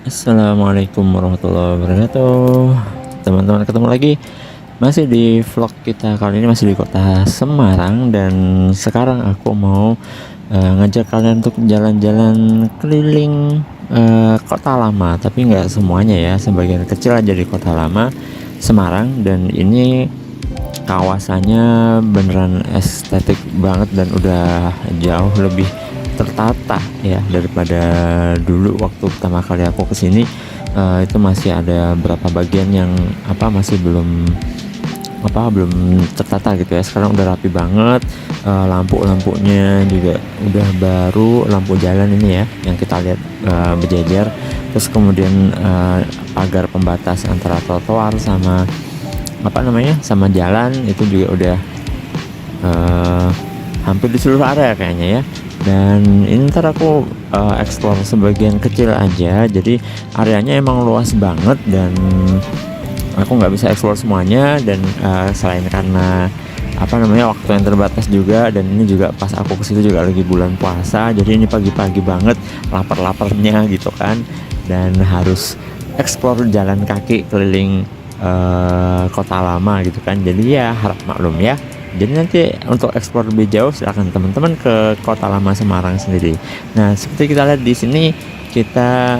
Assalamualaikum warahmatullahi wabarakatuh. Teman-teman, ketemu lagi masih di vlog kita. Kali ini masih di kota Semarang, dan sekarang aku mau ngajak kalian untuk jalan-jalan keliling kota lama, tapi nggak semuanya ya, sebagian kecil aja di kota lama Semarang. Dan ini kawasannya beneran estetik banget dan udah jauh lebih tertata ya daripada dulu waktu pertama kali aku kesini. Itu masih ada beberapa bagian yang masih belum tertata gitu ya. Sekarang udah rapi banget, lampu-lampunya juga udah baru, lampu jalan ini ya yang kita lihat berjejer. Terus kemudian pagar pembatas antara trotoar sama jalan itu juga udah hampir di seluruh area kayaknya ya. Dan ini ntar aku explore sebagian kecil aja, jadi areanya emang luas banget dan aku nggak bisa explore semuanya. Dan selain karena waktu yang terbatas juga, dan ini juga pas aku ke situ juga lagi bulan puasa, jadi ini pagi-pagi banget, lapar-laparnya gitu kan, dan harus explore jalan kaki keliling kota lama gitu kan. Jadi ya harap maklum ya. Jadi nanti untuk eksplor lebih jauh silakan teman-teman ke kota lama Semarang sendiri. Nah, seperti kita lihat di sini, kita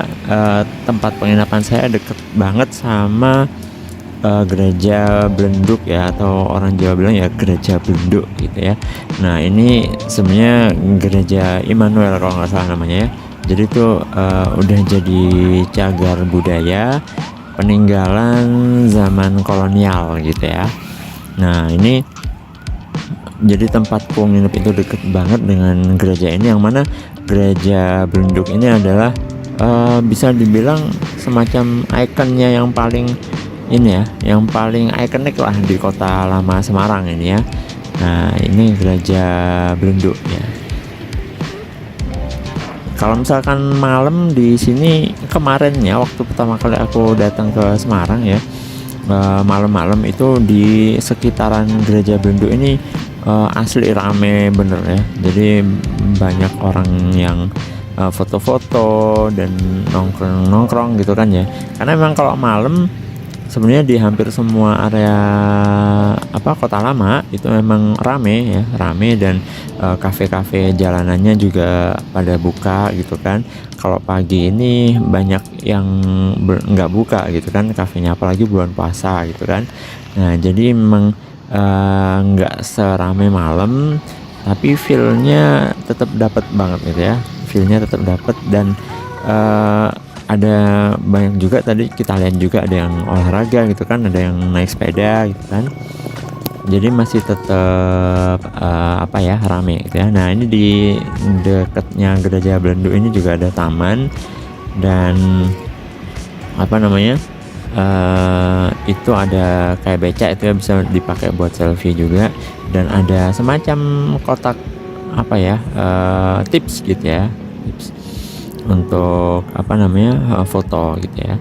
tempat penginapan saya deket banget sama gereja Belenduk ya, atau orang Jawa bilang ya gereja Belenduk gitu ya. Nah, ini sebenarnya gereja Immanuel kalau nggak salah namanya ya. Jadi itu udah jadi cagar budaya peninggalan zaman kolonial gitu ya. Nah, ini jadi tempatku nginep itu deket banget dengan gereja ini, yang mana gereja Belenduk ini adalah bisa dibilang semacam ikonnya yang paling yang paling ikonik lah di kota lama Semarang ini ya. Nah, ini gereja Belenduk ya. Kalau misalkan malam di sini kemarin ya, waktu pertama kali aku datang ke Semarang ya, malam-malam itu di sekitaran gereja Belenduk ini asli rame bener ya. Jadi banyak orang yang foto-foto dan nongkrong gitu kan ya. Karena memang kalau malam sebenarnya di hampir semua area kota lama itu memang rame, dan kafe-kafe jalanannya juga pada buka gitu kan. Kalau pagi ini banyak yang nggak buka gitu kan kafenya, apalagi bulan puasa gitu kan. Nah, jadi memang nggak serame malam, tapi feelnya tetap dapat banget gitu ya. Feelnya tetap dapat, dan ada banyak juga, tadi kita lihat juga ada yang olahraga gitu kan, ada yang naik sepeda gitu kan. Jadi masih tetap rame gitu ya. Nah, ini di dekatnya gereja Belenduk ini juga ada taman, dan itu ada kayak beca itu ya, bisa dipakai buat selfie juga. Dan ada semacam kotak tips gitu ya, tips untuk foto gitu ya.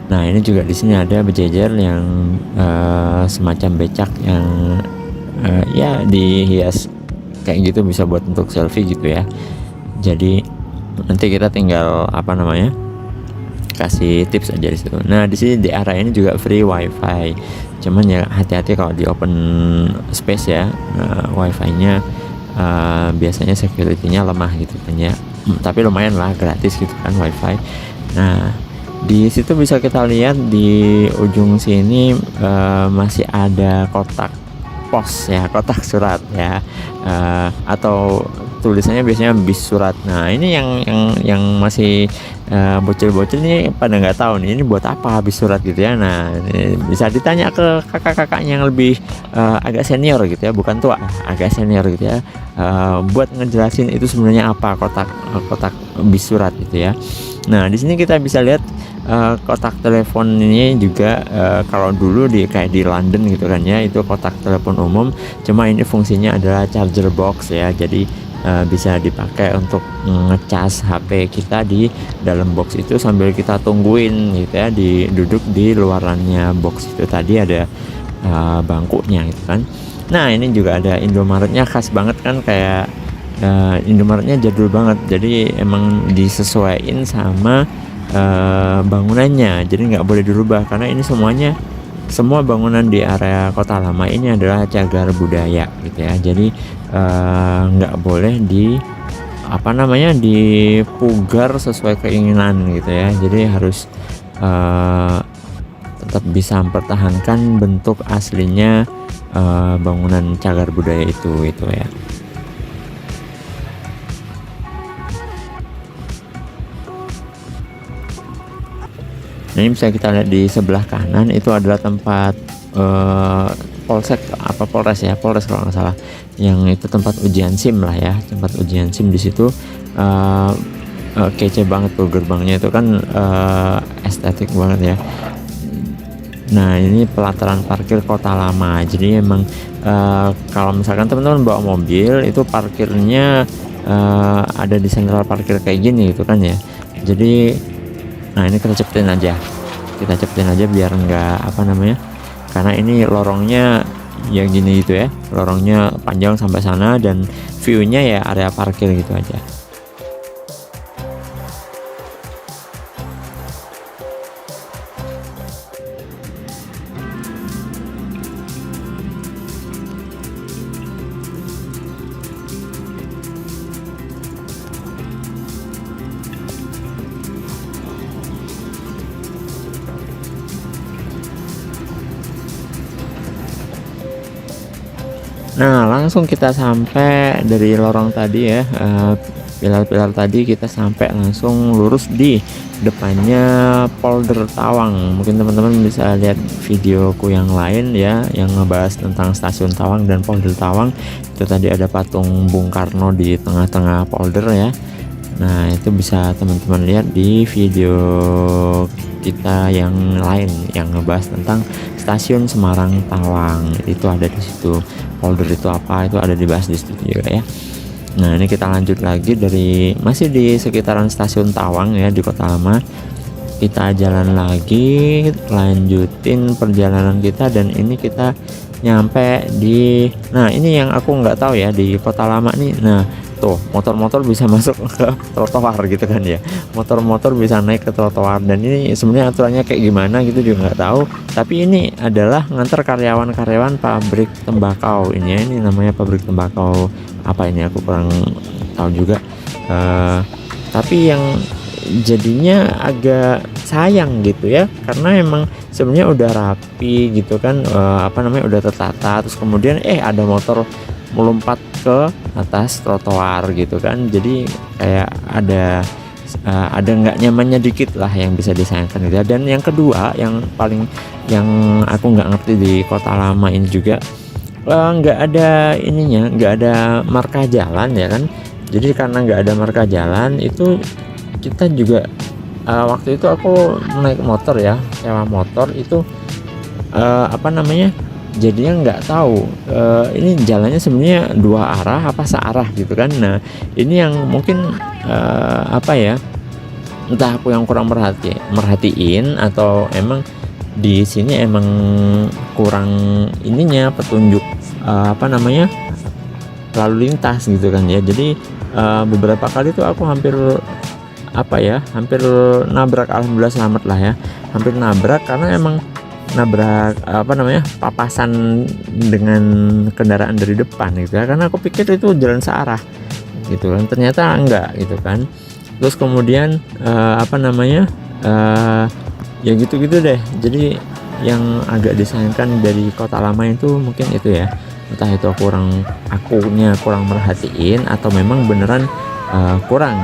Nah, ini juga di sini ada berjejer yang semacam becak yang ya dihias kayak gitu, bisa buat untuk selfie gitu ya. Jadi nanti kita tinggal kasih tips aja di situ. Nah, di sini di area ini juga free wifi, cuman ya hati-hati kalau di open space ya. Wifi-nya biasanya security-nya lemah gitu kan ya. Tapi lumayan lah, gratis gitu kan wifi. Nah, di situ bisa kita lihat di ujung sini masih ada kotak pos ya, kotak surat ya, atau tulisannya biasanya bis surat. Nah, ini yang masih bocil-bocil ini pada nggak tahu nih ini buat apa bis surat gitu ya. Nah, ini bisa ditanya ke kakak-kakaknya yang lebih agak senior gitu ya, bukan tua, agak senior gitu ya, buat ngejelasin itu sebenarnya apa kotak bis surat gitu ya. Nah, di sini kita bisa lihat kotak telepon ini juga, kalau dulu kayak di London gitu kan ya, itu kotak telepon umum, cuma ini fungsinya adalah charger box ya. Jadi bisa dipakai untuk ngecas HP kita di dalam box itu sambil kita tungguin gitu ya, duduk di luarannya box itu. Tadi ada bangkunya gitu kan. Nah, ini juga ada Indomaretnya, khas banget kan, kayak Indomaretnya jadul banget, jadi emang disesuaikan sama bangunannya, jadi nggak boleh dirubah karena ini semua bangunan di area Kota Lama ini adalah cagar budaya gitu ya. Jadi nggak boleh dipugar sesuai keinginan gitu ya. Jadi harus tetap bisa mempertahankan bentuk aslinya bangunan cagar budaya itu ya. Nah, ini bisa kita lihat di sebelah kanan itu adalah tempat polsek Polres kalau nggak salah, yang itu tempat ujian SIM lah ya, tempat ujian SIM. Di situ kece banget tuh gerbangnya, itu kan estetik banget ya. Nah, ini pelataran parkir Kota Lama. Jadi emang kalau misalkan teman-teman bawa mobil itu parkirnya ada di sentral parkir kayak gini gitu kan ya. Jadi nah, ini kita cepetin aja biar nggak karena ini lorongnya ya gini gitu ya, lorongnya panjang sampai sana dan view-nya ya area parkir gitu aja. Nah, langsung kita sampai dari lorong tadi ya, pilar-pilar tadi, kita sampai langsung lurus di depannya Polder Tawang. Mungkin teman-teman bisa lihat videoku yang lain ya, yang ngebahas tentang stasiun Tawang dan Polder Tawang. Itu tadi ada patung Bung Karno di tengah-tengah polder ya. Nah, itu bisa teman-teman lihat di video kita yang lain yang ngebahas tentang stasiun Semarang Tawang. Itu ada di situ. Polder itu apa, itu ada dibahas di situ juga ya. Nah, ini kita lanjut lagi masih di sekitaran stasiun Tawang ya, di Kota Lama. Kita jalan lagi, lanjutin perjalanan kita, dan ini kita nyampe nah ini yang aku nggak tahu ya di Kota Lama nih. Nah, tuh motor-motor bisa masuk ke trotoar gitu kan ya, motor-motor bisa naik ke trotoar, dan ini sebenarnya aturannya kayak gimana gitu juga nggak tahu. Tapi ini adalah ngantar karyawan-karyawan pabrik tembakau ini ya, ini namanya pabrik tembakau apa ini, aku kurang tahu juga. Tapi yang jadinya agak sayang gitu ya, karena emang sebenarnya udah rapi gitu kan, udah tertata, terus kemudian ada motor melompat ke atas trotoar gitu kan. Jadi kayak ada nggak nyamannya dikit lah yang bisa disayangkan gitu ya. Dan yang kedua, yang aku nggak ngerti di Kota Lama ini juga, nggak ada marka jalan ya kan. Jadi karena nggak ada marka jalan itu, kita juga waktu itu aku naik motor ya, sewa motor itu jadinya nggak tahu ini jalannya sebenarnya dua arah apa searah gitu kan. Nah, ini yang mungkin entah aku yang kurang merhatiin atau emang di sini emang kurang petunjuk lalu lintas gitu kan ya. Jadi beberapa kali tuh aku hampir nabrak, alhamdulillah selamat lah ya, hampir nabrak karena emang nabrak papasan dengan kendaraan dari depan gitu ya, karena aku pikir itu jalan searah gitu kan, ternyata enggak gitu kan. Terus kemudian ya gitu-gitu deh. Jadi yang agak disayangkan dari Kota Lama itu mungkin itu ya, entah itu akunya kurang merhatiin atau memang beneran kurang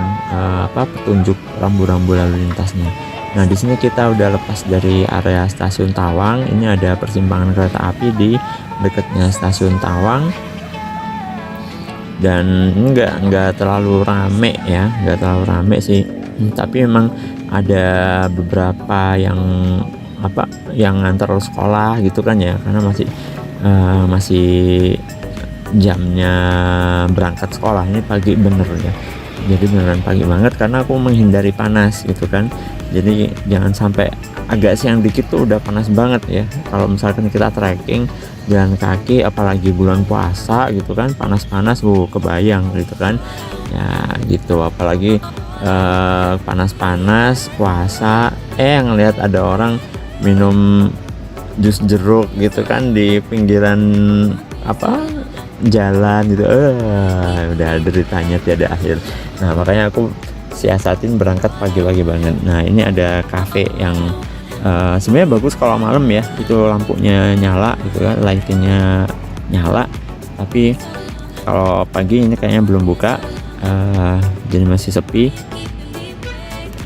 petunjuk rambu-rambu lalu lintasnya. Nah, di sini kita udah lepas dari area stasiun Tawang. Ini ada persimpangan kereta api di dekatnya stasiun Tawang, dan nggak terlalu rame ya, nggak terlalu rame sih. Tapi memang ada beberapa yang ngantar sekolah gitu kan ya, karena masih jamnya berangkat sekolah. Ini pagi bener ya, jadi beneran pagi banget karena aku menghindari panas gitu kan. Jadi jangan sampai agak siang dikit tuh udah panas banget ya. Kalau misalkan kita trekking jalan kaki, apalagi bulan puasa gitu kan, panas-panas kebayang gitu kan ya gitu. Apalagi panas-panas puasa, ngelihat ada orang minum jus jeruk gitu kan di pinggiran apa jalan gitu, udah deritanya tiada akhir. Nah makanya aku siasatin berangkat pagi-pagi banget. Nah ini ada cafe yang sebenarnya bagus kalau malam ya, itu lampunya nyala gitu kan, lightingnya nyala, tapi kalau pagi ini kayaknya belum buka, jadi masih sepi.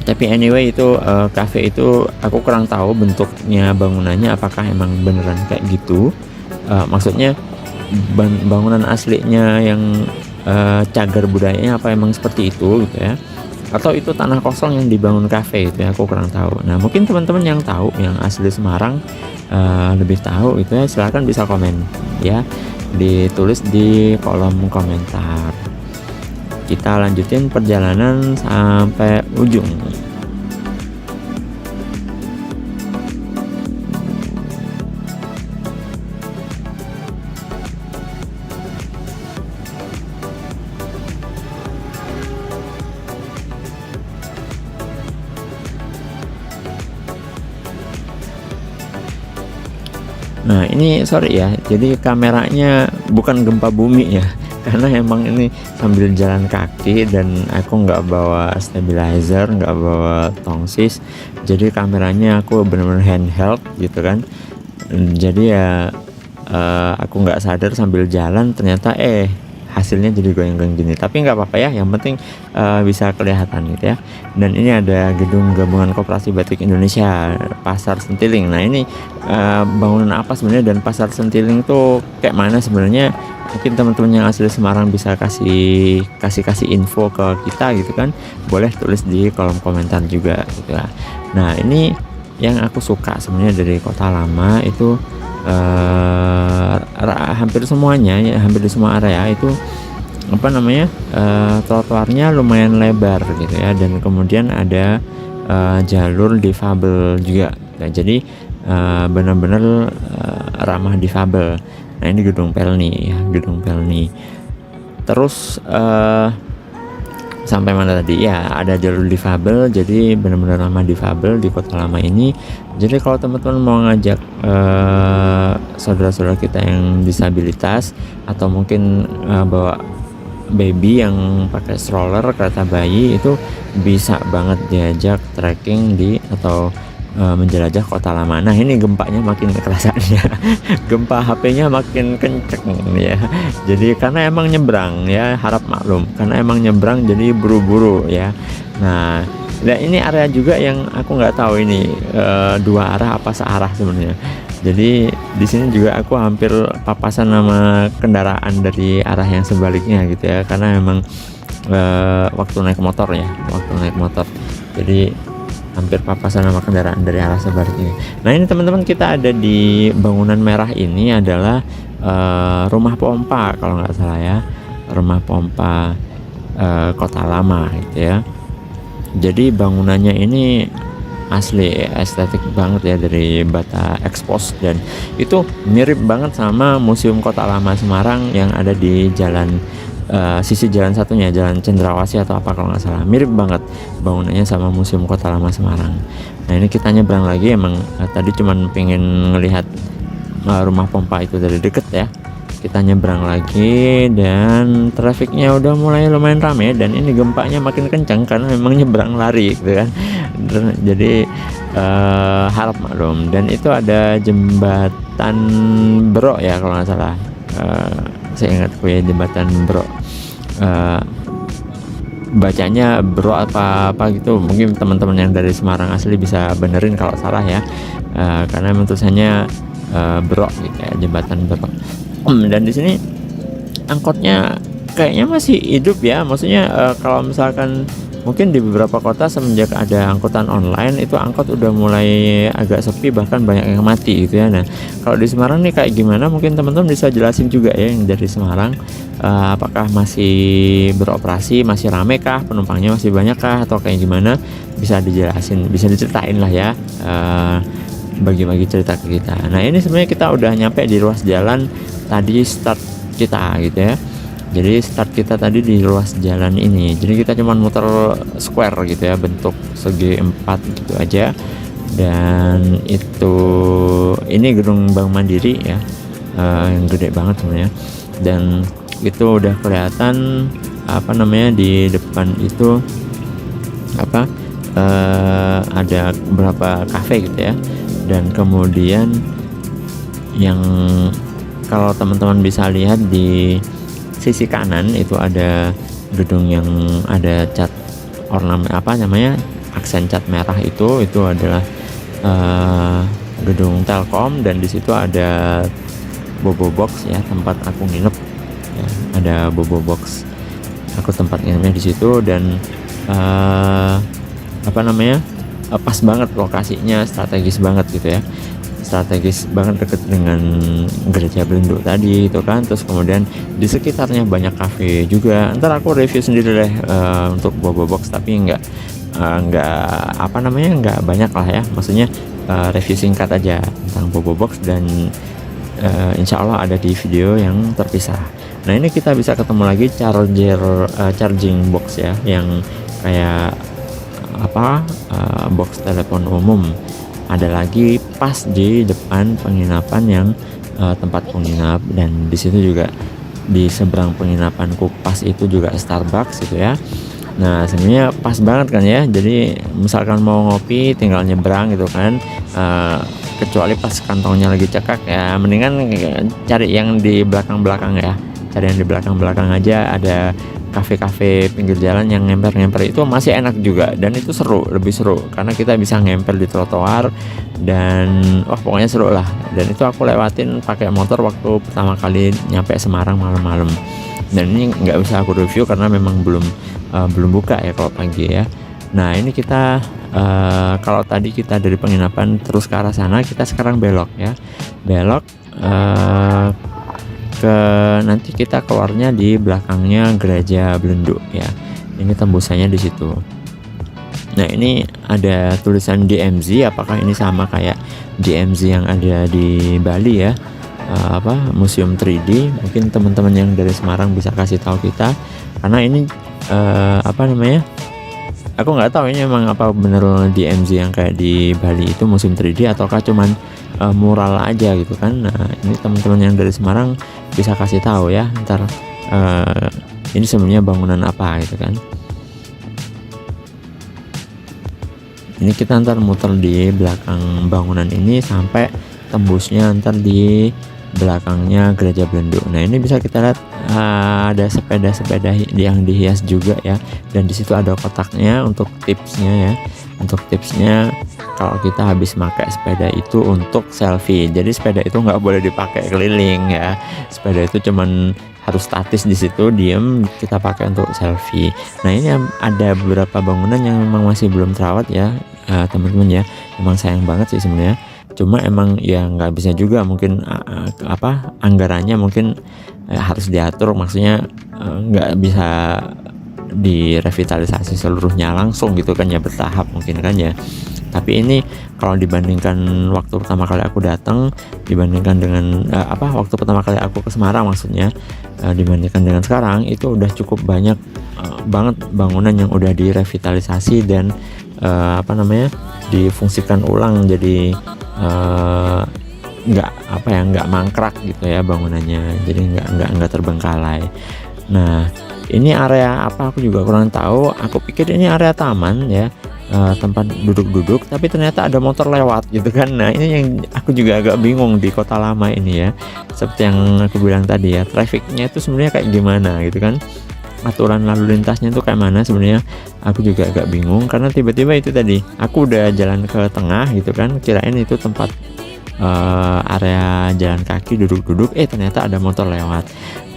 Tapi anyway itu cafe itu aku kurang tahu bentuknya bangunannya apakah emang beneran kayak gitu, maksudnya bangunan aslinya yang cagar budayanya apa emang seperti itu gitu ya, atau itu tanah kosong yang dibangun cafe itu ya, aku kurang tahu. Nah mungkin teman-teman yang tahu yang asli Semarang lebih tahu itu ya, silahkan bisa komen ya, ditulis di kolom komentar. Kita lanjutin perjalanan sampai ujung. Nah ini sorry ya, jadi kameranya bukan gempa bumi ya, karena emang ini sambil jalan kaki dan aku nggak bawa stabilizer, nggak bawa tongsis, jadi kameranya aku bener-bener handheld gitu kan. Jadi ya aku nggak sadar sambil jalan ternyata hasilnya jadi goyang-goyang gini, tapi nggak apa-apa ya, yang penting bisa kelihatan gitu ya. Dan ini ada gedung gabungan koperasi batik Indonesia Pasar Sentiling. Nah ini bangunan apa sebenarnya dan Pasar Sentiling tuh kayak mana sebenarnya, mungkin teman-teman yang asli Semarang bisa kasih info ke kita gitu kan, boleh tulis di kolom komentar juga gitu ya. Nah ini yang aku suka sebenarnya dari Kota Lama itu, hampir semuanya ya, hampir di semua area itu apa namanya, trotoarnya lumayan lebar gitu ya, dan kemudian ada jalur difabel juga. Nah, jadi benar-benar ramah difabel. Nah ini gedung Pelni ya, gedung Pelni. Terus sampai mana tadi ya, ada jalur difabel, jadi benar-benar ramah difabel di Kota Lama ini. Jadi kalau teman-teman mau ngajak saudara-saudara kita yang disabilitas, atau mungkin bawa baby yang pakai stroller, kereta bayi, itu bisa banget diajak trekking atau menjelajah Kota Lama. Nah ini gempanya makin kerasa ya, gempa HP-nya makin kenceng ya. Jadi karena emang nyebrang ya, harap maklum, karena emang nyebrang jadi buru-buru ya. Nah ini area juga yang aku nggak tahu ini dua arah apa searah sebenarnya. Jadi di sini juga aku hampir papasan sama kendaraan dari arah yang sebaliknya gitu ya, karena memang waktu naik motor. Jadi hampir papasan sama kendaraan dari arah sebaliknya. Nah ini teman-teman, kita ada di bangunan merah ini adalah rumah pompa kalau nggak salah ya, rumah pompa Kota Lama gitu ya. Jadi bangunannya ini asli estetik banget ya, dari bata ekspos, dan itu mirip banget sama Museum Kota Lama Semarang yang ada di sisi jalan satunya, Jalan Cendrawasih atau apa kalau nggak salah. Mirip banget bangunannya sama Museum Kota Lama Semarang. Nah ini kita nyebrang lagi, emang tadi cuman pengen ngelihat rumah pompa itu dari deket ya. Kita nyebrang lagi dan trafiknya udah mulai lumayan ramai, dan ini gempanya makin kencang karena memang nyebrang lari gitu kan. Jadi harap maklum. Dan itu ada jembatan Bro ya kalau nggak salah, saya ingatku ya, jembatan Bro, bacanya Bro apa gitu. Mungkin teman-teman yang dari Semarang asli bisa benerin kalau salah ya, karena memang tulisannya Bro gitu ya, jembatan Bro. Dan di sini angkotnya kayaknya masih hidup ya, maksudnya kalau misalkan mungkin di beberapa kota semenjak ada angkutan online itu angkot udah mulai agak sepi, bahkan banyak yang mati gitu ya. Nah kalau di Semarang nih kayak gimana, mungkin teman-teman bisa jelasin juga ya yang dari Semarang, apakah masih beroperasi, masih rame kah, penumpangnya masih banyak kah, atau kayak gimana, bisa dijelasin, bisa diceritain lah ya, bagi-bagi cerita ke kita. Nah ini sebenarnya kita udah nyampe di ruas jalan tadi start kita gitu ya. Jadi start kita tadi di ruas jalan ini, jadi kita cuma muter square gitu ya, bentuk segi 4 gitu aja. Dan itu ini gedung Bank Mandiri ya, yang gede banget sebenarnya. Dan itu udah kelihatan apa namanya, di depan itu apa, ada beberapa kafe gitu ya. Dan kemudian yang kalau teman-teman bisa lihat di sisi kanan itu ada gedung yang ada cat ornamen apa namanya, aksen cat merah, itu adalah gedung Telkom. Dan di situ ada Bobo Box ya, tempat aku nginep ya, ada Bobo Box, aku tempat nginepnya di situ. Dan apa namanya, pas banget lokasinya, strategis banget gitu ya, strategis banget deket dengan gereja Belendo tadi itu kan. Terus kemudian di sekitarnya banyak kafe juga. Ntar aku review sendiri deh untuk Bobo Box, tapi nggak apa namanya, nggak banyak lah ya, maksudnya review singkat aja tentang Bobo Box. Dan insya Allah ada di video yang terpisah. Nah ini kita bisa ketemu lagi charging box ya, yang kayak apa, box telepon umum. Ada lagi pas di depan penginapan yang tempat penginap. Dan di situ juga di seberang penginapanku pas itu juga Starbucks gitu ya. Nah sebenarnya pas banget kan ya, jadi misalkan mau ngopi tinggal nyebrang gitu kan. Kecuali pas kantongnya lagi cekak ya, mendingan cari yang di belakang-belakang ya, cari yang di belakang-belakang aja. Ada kafe-kafe pinggir jalan yang ngemper-ngemper, itu masih enak juga. Dan itu seru, lebih seru karena kita bisa ngemper di trotoar. Dan pokoknya seru lah. Dan itu aku lewatin pakai motor waktu pertama kali nyampe Semarang malam-malam. Dan ini nggak bisa aku review karena memang belum buka ya kalau pagi ya. Nah ini kita kalau tadi kita dari penginapan terus ke arah sana, kita sekarang belok ya, belok ke nanti kita keluarnya di belakangnya gereja Belendo ya. Ini tembusannya di situ. Nah ini ada tulisan DMZ, apakah ini sama kayak DMZ yang ada di Bali ya, museum 3D. Mungkin teman-teman yang dari Semarang bisa kasih tahu kita, karena ini apa namanya, aku nggak tahu ini emang apa bener DMZ yang kayak di Bali itu museum 3D ataukah cuman mural aja gitu kan. Nah ini teman-teman yang dari Semarang bisa kasih tahu ya ntar, ini sebenarnya bangunan apa gitu kan. Ini kita ntar muter di belakang bangunan ini sampai tembusnya ntar di belakangnya gereja Belendo. Nah ini bisa kita lihat ada sepeda-sepeda yang dihias juga ya. Dan di situ ada kotaknya untuk tipsnya ya. Untuk tipsnya kalau kita habis pakai sepeda itu untuk selfie. Jadi sepeda itu nggak boleh dipakai keliling ya. Sepeda itu cuman harus statis di situ, diem, kita pakai untuk selfie. Nah ini ada beberapa bangunan yang memang masih belum terawat ya teman-teman ya. Memang sayang banget sih sebenarnya. Cuma emang ya nggak bisa juga, mungkin anggarannya mungkin harus diatur, maksudnya nggak bisa direvitalisasi seluruhnya langsung gitu kan ya, bertahap mungkin kan ya. Tapi ini kalau dibandingkan waktu pertama kali aku datang, dibandingkan dengan waktu pertama kali aku ke Semarang maksudnya, dibandingkan dengan sekarang itu udah cukup banyak banget bangunan yang udah direvitalisasi dan difungsikan ulang jadi nggak mangkrak gitu ya bangunannya, jadi nggak terbengkalai. Nah ini area apa aku juga kurang tahu, aku pikir ini area taman ya, tempat duduk-duduk, tapi ternyata ada motor lewat gitu kan. Nah ini yang aku juga agak bingung di kota lama ini ya, seperti yang aku bilang tadi ya, trafficnya itu sebenarnya kayak gimana gitu kan, aturan lalu lintasnya itu kayak mana sebenarnya. Aku juga agak bingung karena tiba-tiba itu tadi aku udah jalan ke tengah gitu kan, kirain itu tempat area jalan kaki duduk-duduk, ternyata ada motor lewat.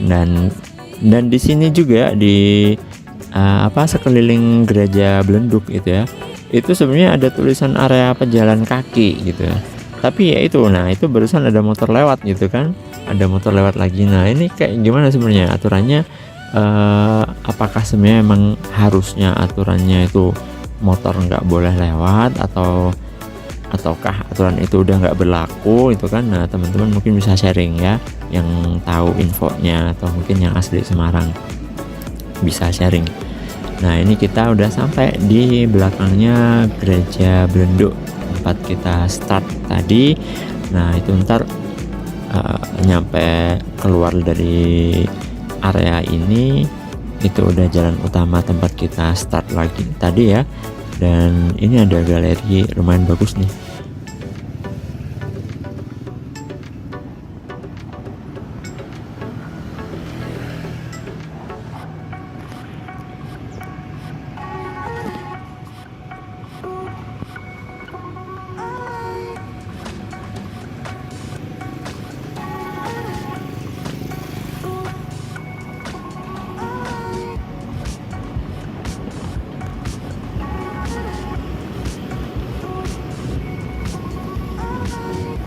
Dan di sini juga di sekeliling gereja Belenduk itu ya, itu sebenarnya ada tulisan area pejalan kaki gitu ya. Tapi ya itu, nah itu barusan ada motor lewat gitu kan, ada motor lewat lagi. Nah ini kayak gimana sebenarnya aturannya? Apakah sebenarnya emang harusnya aturannya itu motor nggak boleh lewat, ataukah aturan itu udah nggak berlaku itu kan. Nah teman-teman mungkin bisa sharing ya, yang tahu infonya atau mungkin yang asli Semarang bisa sharing. Nah ini kita udah sampai di belakangnya gereja Belenduk tempat kita start tadi. Nah itu ntar nyampe keluar dari area ini itu udah jalan utama tempat kita start lagi tadi ya. Dan ini ada galeri lumayan bagus nih.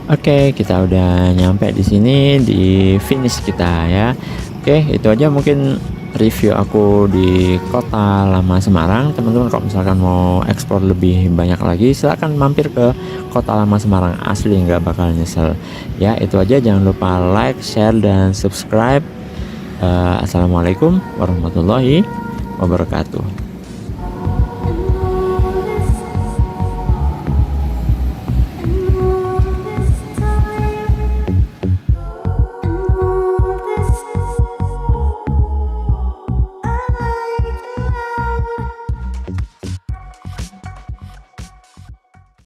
Oke, kita udah nyampe di sini di finish kita ya. Oke, itu aja mungkin review aku di Kota Lama Semarang. Teman-teman kalau misalkan mau explore lebih banyak lagi, silahkan mampir ke Kota Lama Semarang, asli nggak bakal nyesel. Ya, itu aja, jangan lupa like, share, dan subscribe. Assalamualaikum warahmatullahi wabarakatuh.